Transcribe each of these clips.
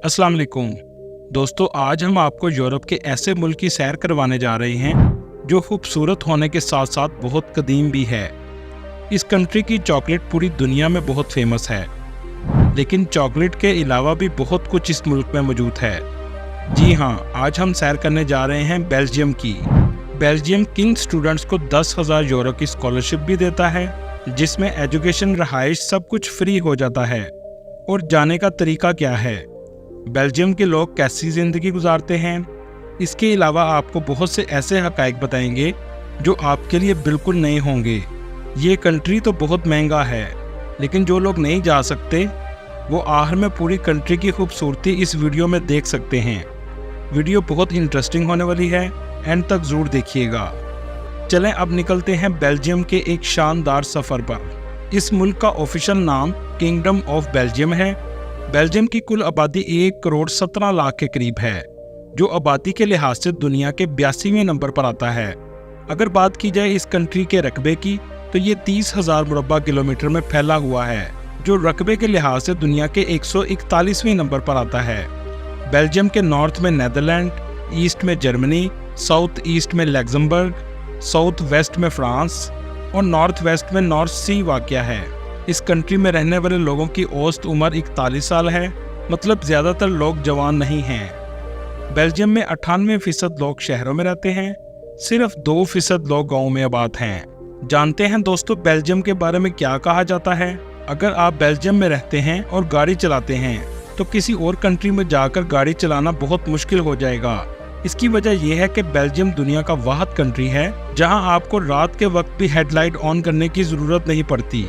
अस्सलाम वालेकुम दोस्तों, आज हम आपको यूरोप के ऐसे मुल्क की सैर करवाने जा रहे हैं जो खूबसूरत होने के साथ साथ बहुत कदीम भी है। इस कंट्री की चॉकलेट पूरी दुनिया में बहुत फेमस है, लेकिन चॉकलेट के अलावा भी बहुत कुछ इस मुल्क में मौजूद है। जी हाँ, आज हम सैर करने जा रहे हैं बेल्जियम की। बेल्जियम किंग स्टूडेंट्स को 10,000 यूरो की स्कॉलरशिप भी देता है, जिसमें एजुकेशन, रहाइश सब कुछ फ्री हो जाता है। और जाने का तरीका क्या है, बेल्जियम के लोग कैसी ज़िंदगी गुजारते हैं, इसके अलावा आपको बहुत से ऐसे हक़ाइक़ बताएंगे जो आपके लिए बिल्कुल नए होंगे। ये कंट्री तो बहुत महंगा है, लेकिन जो लोग नहीं जा सकते वो आखिर में पूरी कंट्री की खूबसूरती इस वीडियो में देख सकते हैं। वीडियो बहुत इंटरेस्टिंग होने वाली है, एंड तक ज़रूर देखिएगा। चलें अब निकलते हैं बेल्जियम के एक शानदार सफ़र पर। इस मुल्क का ऑफिशियल नाम किंगडम ऑफ बेल्जियम है। बेल्जियम की कुल आबादी 1 करोड़ 17 लाख के करीब है, जो आबादी के लिहाज से दुनिया के 82वें नंबर पर आता है। अगर बात की जाए इस कंट्री के रकबे की, तो ये 30,000 मुरब्बा किलोमीटर में फैला हुआ है, जो रकबे के लिहाज से दुनिया के 141वें नंबर पर आता है। बेल्जियम के नॉर्थ में नीदरलैंड, ईस्ट में जर्मनी, साउथ ईस्ट में लग्जमबर्ग, साउथ वेस्ट में फ्रांस और नॉर्थ वेस्ट में नॉर्थ सी वाक़या है। इस कंट्री में रहने वाले लोगों की औसत उम्र 41 साल है, मतलब ज़्यादातर लोग जवान नहीं हैं। बेल्जियम में 98% लोग शहरों में रहते हैं, सिर्फ 2% लोग गाँव में आबाद हैं। जानते हैं दोस्तों, बेल्जियम के बारे में क्या कहा जाता है। अगर आप बेल्जियम में रहते हैं और गाड़ी चलाते हैं, तो किसी और कंट्री में जाकर गाड़ी चलाना बहुत मुश्किल हो जाएगा। इसकी वजह यह है कि बेल्जियम दुनिया का वाहिद कंट्री है जहां आपको रात के वक्त भी हेडलाइट ऑन करने की ज़रूरत नहीं पड़ती।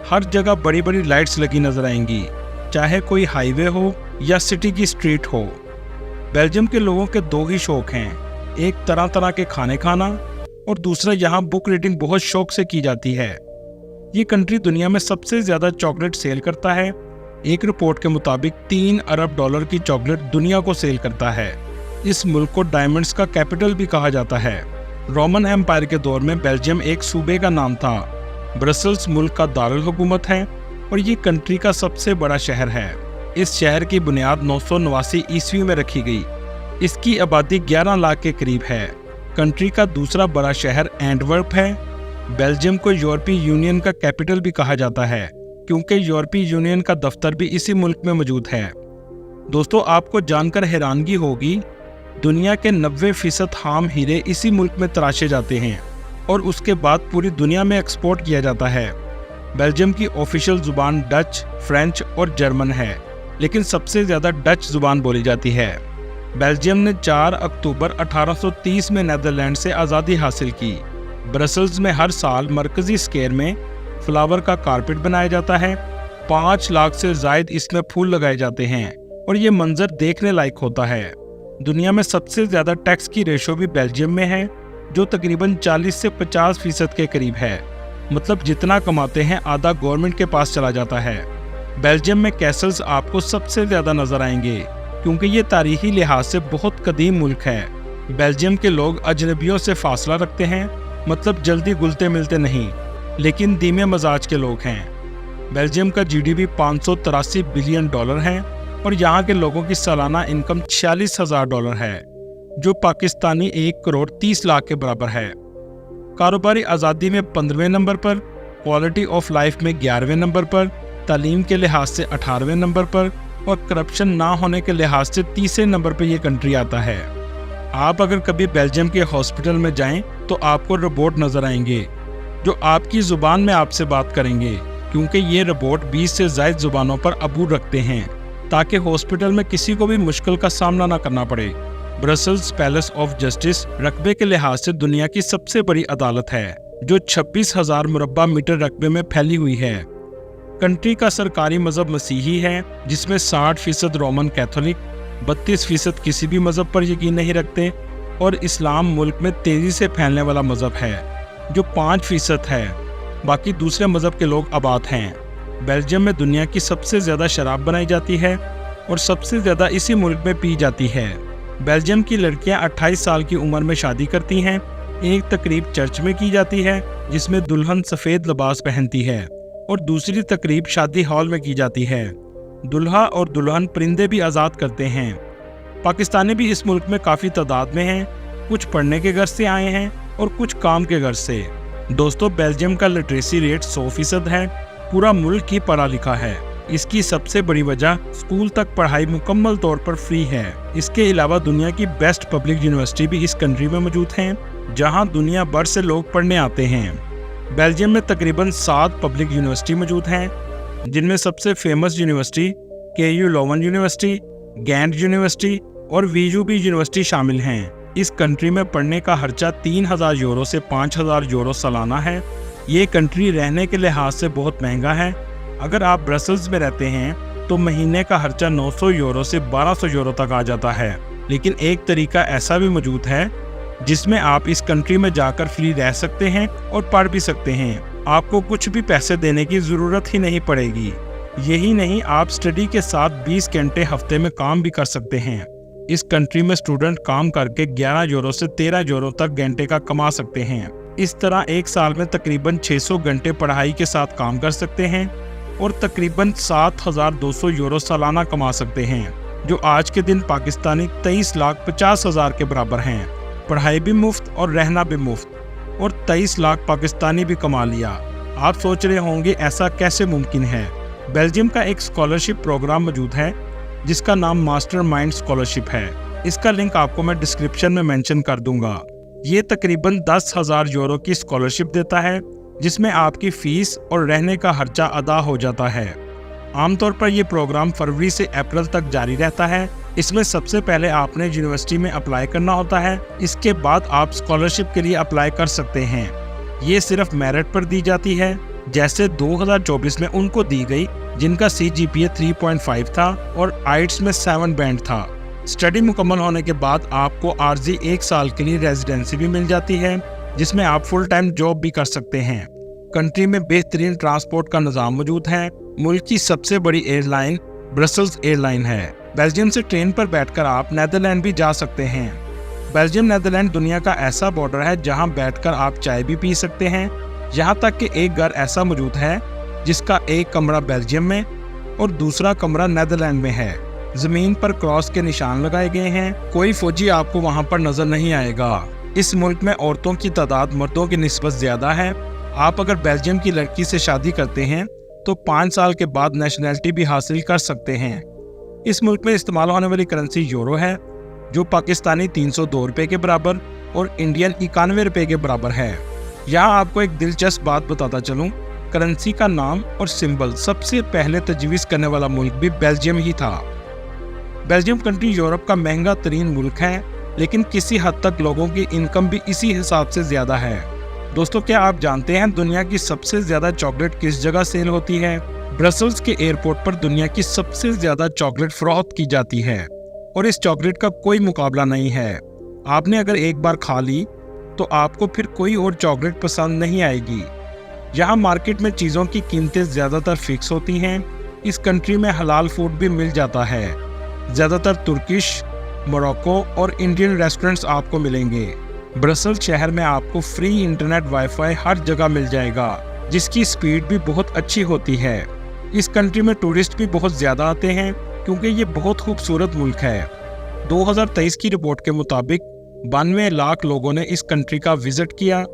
हर जगह बड़ी बड़ी लाइट्स लगी नजर आएंगी, चाहे कोई हाईवे हो या सिटी की स्ट्रीट हो। बेल्जियम के लोगों के 2 ही शौक हैं, एक तरह तरह के खाने खाना और दूसरा यहाँ बुक रीडिंग बहुत शौक से की जाती है। ये कंट्री दुनिया में सबसे ज़्यादा चॉकलेट सेल करता है। एक रिपोर्ट के मुताबिक 3 अरब डॉलर की चॉकलेट दुनिया को सेल करता है। इस मुल्क को डायमंड्स का कैपिटल भी कहा जाता है। रोमन एम्पायर के दौर में बेल्जियम एक सूबे का नाम था। ब्रसल्स मुल्क का दारुल हुकूमत है और ये कंट्री का सबसे बड़ा शहर है। इस शहर की बुनियाद 989 ईस्वी में रखी गई। इसकी आबादी 11 लाख के करीब है। कंट्री का दूसरा बड़ा शहर एंटवर्प है। बेल्जियम को यूरोपीय यूनियन का कैपिटल भी कहा जाता है, क्योंकि यूरोपीय यूनियन का दफ्तर भी इसी मुल्क में मौजूद है। दोस्तों, आपको जानकर हैरानगी होगी, दुनिया के 90% खाम हीरे इसी मुल्क में तराशे जाते हैं और उसके बाद पूरी दुनिया में एक्सपोर्ट किया जाता है। बेल्जियम की ऑफिशियल ज़ुबान डच, फ्रेंच और जर्मन है, लेकिन सबसे ज़्यादा डच ज़ुबान बोली जाती है। बेल्जियम ने 4 अक्टूबर 1830 में नीदरलैंड से आज़ादी हासिल की। ब्रसल्स में हर साल मरकज़ी स्क्वायर में फ्लावर का कारपेट बनाया जाता है। 5 लाख से ज़ायद इसमें फूल लगाए जाते हैं और ये मंजर देखने लायक होता है। दुनिया में सबसे ज़्यादा टैक्स की रेशो भी बेल्जियम में है, जो तकरीबन 40 से 50% के करीब है। मतलब जितना कमाते हैं आधा गवर्नमेंट के पास चला जाता है। बेल्जियम में कैसल्स आपको सबसे ज़्यादा नज़र आएंगे, क्योंकि ये तारीखी लिहाज से बहुत कदीम मुल्क है। बेल्जियम के लोग अजनबियों से फासला रखते हैं, मतलब जल्दी घुलते मिलते नहीं, लेकिन धीमे मजाज के लोग हैं। बेल्जियम का GDP 583 बिलियन डॉलर है और यहाँ के लोगों की सालाना इनकम 46,000 डॉलर है, जो पाकिस्तानी 1 करोड़ 30 लाख के बराबर है। कारोबारी आज़ादी में 15वें नंबर पर, क्वालिटी ऑफ लाइफ में 11वें नंबर पर, तालीम के लिहाज से 18वें नंबर पर और करप्शन ना होने के लिहाज से 30वें नंबर पर यह कंट्री आता है। आप अगर कभी बेल्जियम के हॉस्पिटल में जाएं तो आपको रोबोट नज़र आएंगे जो आपकी ज़ुबान में आपसे बात करेंगे, क्योंकि ये रोबोट 20 से ज़ायद ज़ुबानों पर अबूर रखते हैं, ताकि हॉस्पिटल में किसी को भी मुश्किल का सामना ना करना पड़े। ब्रसल्स पैलेस ऑफ जस्टिस रकबे के लिहाज से दुनिया की सबसे बड़ी अदालत है, जो 26,000 मुरब्बा मीटर रकबे में फैली हुई है। कंट्री का सरकारी मजहब मसीही है, जिसमें 60% रोमन कैथोलिक, 32% किसी भी मजहब पर यकीन नहीं रखते और इस्लाम मुल्क में तेज़ी से फैलने वाला मजहब है, जो 5% है। बाकी दूसरे मजहब के लोग आबाद हैं। बेल्जियम में दुनिया की सबसे ज़्यादा शराब बनाई जाती है और सबसे ज़्यादा इसी मुल्क में पी जाती है। बेल्जियम की लड़कियां 28 साल की उम्र में शादी करती हैं। एक तकरीब चर्च में की जाती है, जिसमें दुल्हन सफ़ेद लिबास पहनती है और दूसरी तकरीब शादी हॉल में की जाती है। दुल्हा और दुल्हन परिंदे भी आज़ाद करते हैं। पाकिस्तानी भी इस मुल्क में काफ़ी तादाद में हैं, कुछ पढ़ने के गर्ज से आए हैं और कुछ काम के गर्ज से। दोस्तों, बेल्जियम का लिटरेसी रेट 100% है, पूरा मुल्क ही पढ़ा लिखा है। इसकी सबसे बड़ी वजह स्कूल तक पढ़ाई मुकम्मल तौर पर फ्री है। इसके अलावा दुनिया की बेस्ट पब्लिक यूनिवर्सिटी भी इस कंट्री में मौजूद हैं, जहां दुनिया भर से लोग पढ़ने आते हैं। बेल्जियम में तकरीबन 7 पब्लिक यूनिवर्सिटी मौजूद हैं, जिनमें सबसे famous university KU Leuven university, Ghent university और VUB यूनिवर्सिटी शामिल हैं। इस कंट्री में पढ़ने का खर्चा 3000 यूरो से 5000 यूरो सालाना है। ये कंट्री रहने के लिहाज से बहुत महंगा है। अगर आप ब्रसल्स में रहते हैं तो महीने का खर्चा 900 यूरो से 1200 यूरो तक आ जाता है। लेकिन एक तरीका ऐसा भी मौजूद है जिसमें आप इस कंट्री में जाकर फ्री रह सकते हैं और पढ़ भी सकते हैं। आपको कुछ भी पैसे देने की ज़रूरत ही नहीं पड़ेगी। यही नहीं, आप स्टडी के साथ 20 घंटे हफ्ते में काम भी कर सकते हैं। इस कंट्री में स्टूडेंट काम करके 11 यूरो से 13 यूरो तक घंटे का कमा सकते हैं। इस तरह एक साल में तकरीबन 600 घंटे पढ़ाई के साथ काम कर सकते हैं और तकरीबन 7200 यूरो सालाना कमा सकते हैं, जो आज के दिन पाकिस्तानी 23,50,000 के बराबर हैं। पढ़ाई भी मुफ्त और रहना भी मुफ्त, और 23 लाख पाकिस्तानी भी कमा लिया। आप सोच रहे होंगे ऐसा कैसे मुमकिन है। बेल्जियम का एक स्कॉलरशिप प्रोग्राम मौजूद है जिसका नाम मास्टर माइंड स्कॉलरशिप है। इसका लिंक आपको मैं डिस्क्रिप्शन में मेंशन कर दूंगा। ये तकरीबन 10,000 यूरो की स्कॉलरशिप देता है, जिसमें आपकी फीस और रहने का खर्चा अदा हो जाता है। आमतौर पर यह प्रोग्राम फरवरी से अप्रैल तक जारी रहता है। इसमें सबसे पहले आपने यूनिवर्सिटी में अप्लाई करना होता है, इसके बाद आप स्कॉलरशिप के लिए अप्लाई कर सकते हैं। ये सिर्फ मेरिट पर दी जाती है, जैसे 2024 में उनको दी गई जिनका CGPA 3.5 था और IELTS में 7 बैंड था। स्टडी मुकम्मल होने के बाद आपको आर्जी 1 साल के लिए रेजिडेंसी भी मिल जाती है, जिसमें आप फुल टाइम जॉब भी कर सकते हैं। कंट्री में बेहतरीन ट्रांसपोर्ट का निज़ाम मौजूद है। मुल्क की सबसे बड़ी एयरलाइन ब्रसल्स एयरलाइन है। बेल्जियम से ट्रेन पर बैठकर आप नेदरलैंड भी जा सकते हैं। बेल्जियम नेदरलैंड दुनिया का ऐसा बॉर्डर है जहां बैठकर आप चाय भी पी सकते हैं। यहाँ तक कि एक घर ऐसा मौजूद है जिसका एक कमरा बेल्जियम में और दूसरा कमरा नेदरलैंड में है। जमीन पर क्रॉस के निशान लगाए गए हैं। कोई फौजी आपको वहाँ पर नजर नहीं आएगा। इस मुल्क में औरतों की तादाद मर्दों की निस्बत ज्यादा है। आप अगर बेल्जियम की लड़की से शादी करते हैं तो 5 साल के बाद नेशनैलिटी भी हासिल कर सकते हैं। इस मुल्क में इस्तेमाल होने वाली करेंसी यूरो है, जो पाकिस्तानी 302 रुपये के बराबर और इंडियन 91 रुपये के बराबर है। यहाँ आपको एक दिलचस्प बात बताता चलूँ, करेंसी का नाम और सिंबल सबसे पहले तजवीज़ करने वाला मुल्क भी बेल्जियम ही था। बेल्जियम कंट्री यूरोप का महंगा तरीन मुल्क है, लेकिन किसी हद तक लोगों की इनकम भी इसी हिसाब से ज़्यादा है। दोस्तों, क्या आप जानते हैं दुनिया की सबसे ज़्यादा चॉकलेट किस जगह सेल होती है? ब्रसल्स के एयरपोर्ट पर दुनिया की सबसे ज़्यादा चॉकलेट फरोख्त की जाती है और इस चॉकलेट का कोई मुकाबला नहीं है। आपने अगर एक बार खा ली तो आपको फिर कोई और चॉकलेट पसंद नहीं आएगी। यहाँ मार्केट में चीज़ों की कीमतें ज़्यादातर फिक्स होती हैं। इस कंट्री में हलाल फूड भी मिल जाता है। ज़्यादातर तुर्किश, मोरक्को और इंडियन रेस्टोरेंट्स आपको मिलेंगे। ब्रसल्स शहर में आपको फ्री इंटरनेट वाईफाई हर जगह मिल जाएगा, जिसकी स्पीड भी बहुत अच्छी होती है। इस कंट्री में टूरिस्ट भी बहुत ज़्यादा आते हैं क्योंकि ये बहुत खूबसूरत मुल्क है। 2023 की रिपोर्ट के मुताबिक 92 लाख लोगों ने इस कंट्री का विजिट किया।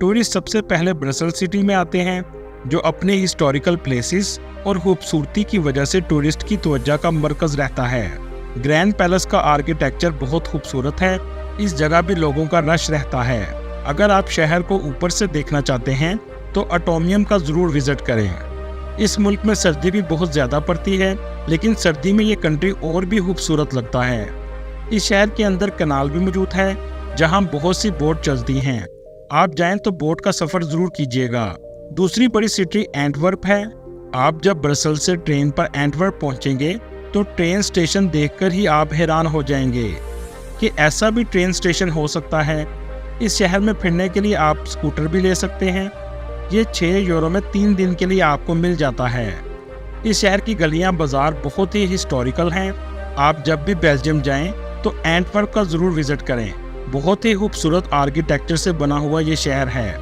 टूरिस्ट सबसे पहले ब्रसल्स सिटी में आते हैं, जो अपने हिस्टोरिकल प्लेसेस और खूबसूरती की वजह से टूरिस्ट की तवज्जो का मरकज़ रहता है। ग्रैंड पैलेस का आर्किटेक्चर बहुत खूबसूरत है। इस जगह भी लोगों का रश रहता है। अगर आप शहर को ऊपर से देखना चाहते हैं तो अटोमियम का ज़रूर विजिट करें। इस मुल्क में सर्दी भी बहुत ज़्यादा पड़ती है, लेकिन सर्दी में ये कंट्री और भी खूबसूरत लगता है। इस शहर के अंदर कनाल भी मौजूद है, जहां बहुत सी बोट चलती हैं। आप जाएं तो बोट का सफ़र ज़रूर कीजिएगा। दूसरी बड़ी सिटी एंटवर्प है। आप जब ब्रसल्स से ट्रेन पर एंटवर्प पहुंचेंगे तो ट्रेन स्टेशन देखकर ही आप हैरान हो जाएंगे कि ऐसा भी ट्रेन स्टेशन हो सकता है। इस शहर में फिरने के लिए आप स्कूटर भी ले सकते हैं। ये 6 यूरो में 3 दिन के लिए आपको मिल जाता है। इस शहर की गलियां बाजार बहुत ही हिस्टोरिकल हैं। आप जब भी बेल्जियम जाएं तो एंटवर्प का ज़रूर विजिट करें। बहुत ही खूबसूरत आर्किटेक्चर से बना हुआ ये शहर है।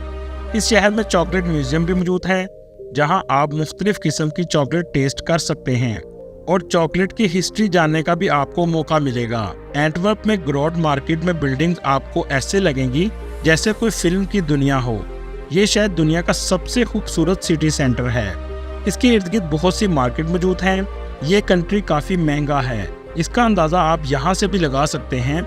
इस शहर में चॉकलेट म्यूजियम भी मौजूद है, जहां आप मुख्तलिफ किस्म की चॉकलेट टेस्ट कर सकते हैं और चॉकलेट की हिस्ट्री जानने का भी आपको मौका मिलेगा। एंटवर्प में ग्रोड मार्केट में बिल्डिंग आपको ऐसे लगेंगी जैसे कोई फिल्म की दुनिया हो। ये शायद दुनिया का सबसे खूबसूरत सिटी सेंटर है। इसके इर्द गिर्द बहुत सी मार्केट मौजूद हैं। ये कंट्री काफ़ी महंगा है, इसका अंदाज़ा आप यहाँ से भी लगा सकते हैं।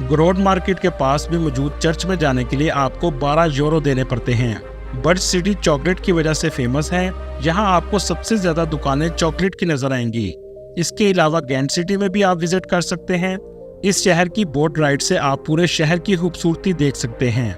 ग्रोड मार्केट के पास भी मौजूद चर्च में जाने के लिए आपको 12 यूरो देने पड़ते हैं। बट सिटी चॉकलेट की वजह से फेमस है। यहाँ आपको सबसे ज़्यादा दुकानें चॉकलेट की नज़र आएंगी। इसके अलावा गेंट सिटी में भी आप विजिट कर सकते हैं। इस शहर की बोट राइड से आप पूरे शहर की खूबसूरती देख सकते हैं।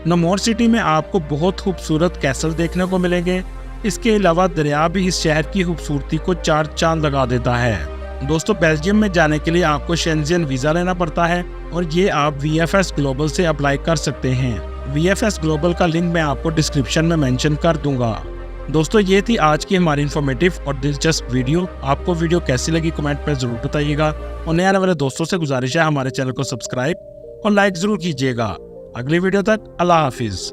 नमोर सिटी में आपको बहुत खूबसूरत कैसल देखने को मिलेंगे। इसके अलावा दरिया भी इस शहर की खूबसूरती को 4 चांद लगा देता है। दोस्तों, बेल्जियम में जाने के लिए आपको शेंजेन वीज़ा लेना पड़ता है और ये आप VFS ग्लोबल से अप्लाई कर सकते हैं। VFS ग्लोबल का लिंक मैं आपको डिस्क्रिप्शन में मेंशन कर दूंगा। दोस्तों, ये थी आज की हमारी इन्फॉर्मेटिव और दिलचस्प वीडियो। आपको वीडियो कैसी लगी कमेंट पर ज़रूर बताइएगा और नए आने वाले दोस्तों से गुजारिश है हमारे चैनल को सब्सक्राइब और लाइक ज़रूर कीजिएगा। अगली वीडियो तक अल्लाह हाफिज़।